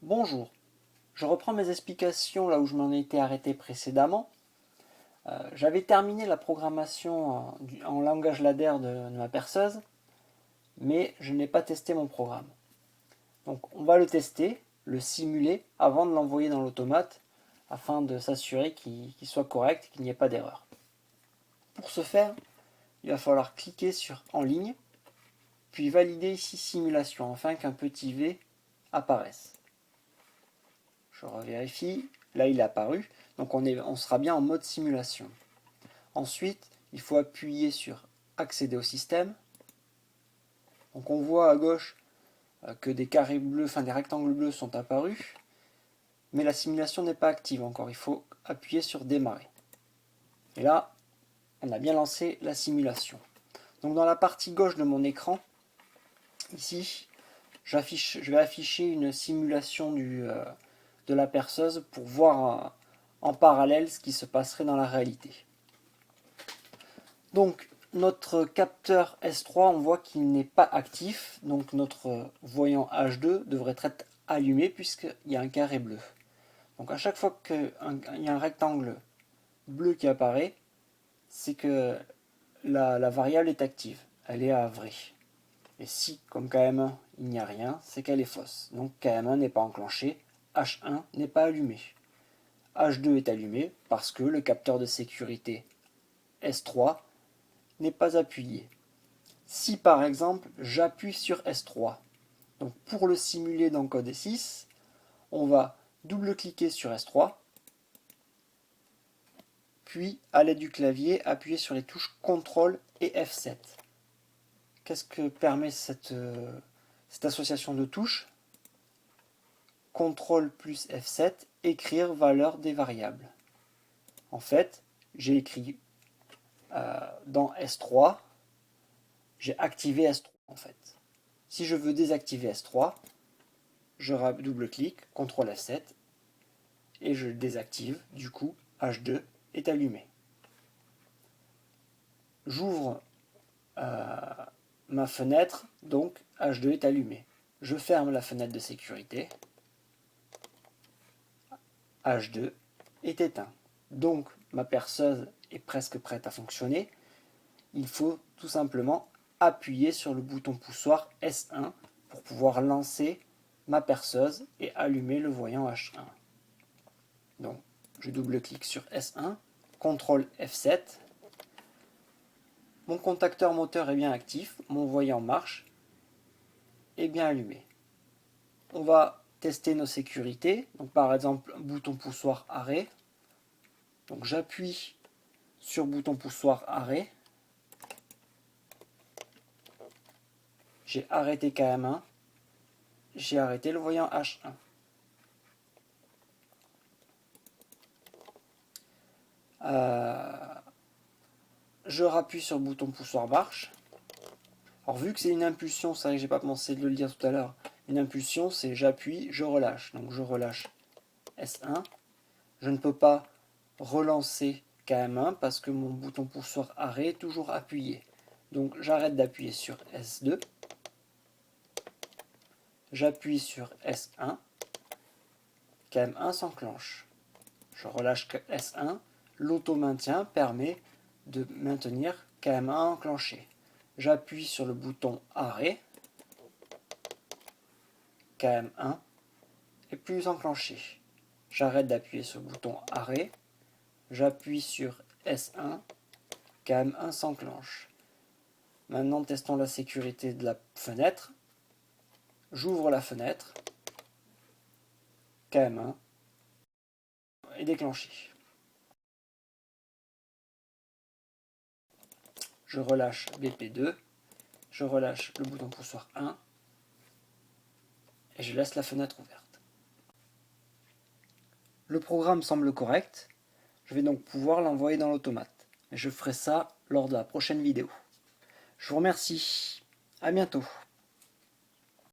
Bonjour, je reprends mes explications là où je m'en étais arrêté précédemment. J'avais terminé la programmation en langage ladder de ma perceuse, mais je n'ai pas testé mon programme. Donc on va le tester, le simuler avant de l'envoyer dans l'automate afin de s'assurer qu'il soit correct, qu'il n'y ait pas d'erreur. Pour ce faire, il va falloir cliquer sur En ligne, puis valider ici Simulation afin qu'un petit V apparaisse. Je revérifie, là il est apparu, donc on sera bien en mode simulation. Ensuite, il faut appuyer sur Accéder au système. Donc on voit à gauche que des carrés bleus, enfin des rectangles bleus sont apparus, mais la simulation n'est pas active encore, il faut appuyer sur Démarrer. Et là, on a bien lancé la simulation. Donc dans la partie gauche de mon écran, ici, je vais afficher une simulation de la perceuse pour voir en parallèle ce qui se passerait dans la réalité. Donc notre capteur S3, on voit qu'il n'est pas actif, donc notre voyant H2 devrait être allumé puisqu'il y a un carré bleu. Donc à chaque fois qu'il y a un rectangle bleu qui apparaît, c'est que la variable est active, elle est à vrai. Et si, comme KM1, il n'y a rien, c'est qu'elle est fausse. Donc KM1 n'est pas enclenché, H1 n'est pas allumé. H2 est allumé parce que le capteur de sécurité S3 n'est pas appuyé. Si par exemple j'appuie sur S3, donc pour le simuler dans Code 6, on va double-cliquer sur S3, puis à l'aide du clavier appuyer sur les touches CTRL et F7. Qu'est-ce que permet cette association de touches? CTRL plus F7, écrire valeur des variables. En fait, j'ai écrit dans S3, j'ai activé S3 en fait. Si je veux désactiver S3, je double-clique, CTRL F7, et je le désactive, du coup H2 est allumé. J'ouvre ma fenêtre, donc H2 est allumé. Je ferme la fenêtre de sécurité, H2 est éteint. Donc ma perceuse est presque prête à fonctionner. Il faut tout simplement appuyer sur le bouton poussoir S1 pour pouvoir lancer ma perceuse et allumer le voyant H1. Donc je double-clique sur S1, CTRL F7. Mon contacteur moteur est bien actif, mon voyant marche, est bien allumé. On va tester nos sécurités. Donc par exemple, bouton poussoir arrêt. Donc j'appuie sur bouton poussoir arrêt. J'ai arrêté KM1. J'ai arrêté le voyant H1. Je rappuie sur le bouton poussoir marche. Alors vu que c'est une impulsion, c'est vrai que j'ai pas pensé de le dire tout à l'heure. Une impulsion, c'est j'appuie, je relâche. Donc je relâche S1. Je ne peux pas relancer KM1 parce que mon bouton poussoir arrêt est toujours appuyé. Donc j'arrête d'appuyer sur S2. J'appuie sur S1. KM1 s'enclenche. Je relâche S1. L'auto-maintien permet de maintenir KM1 enclenché. J'appuie sur le bouton arrêt. KM1 est plus enclenché. J'arrête d'appuyer sur le bouton arrêt. J'appuie sur S1. KM1 s'enclenche. Maintenant, testons la sécurité de la fenêtre. J'ouvre la fenêtre. KM1 est déclenché. Je relâche BP2. Je relâche le bouton poussoir 1. Et je laisse la fenêtre ouverte. Le programme semble correct. Je vais donc pouvoir l'envoyer dans l'automate. Et je ferai ça lors de la prochaine vidéo. Je vous remercie. À bientôt.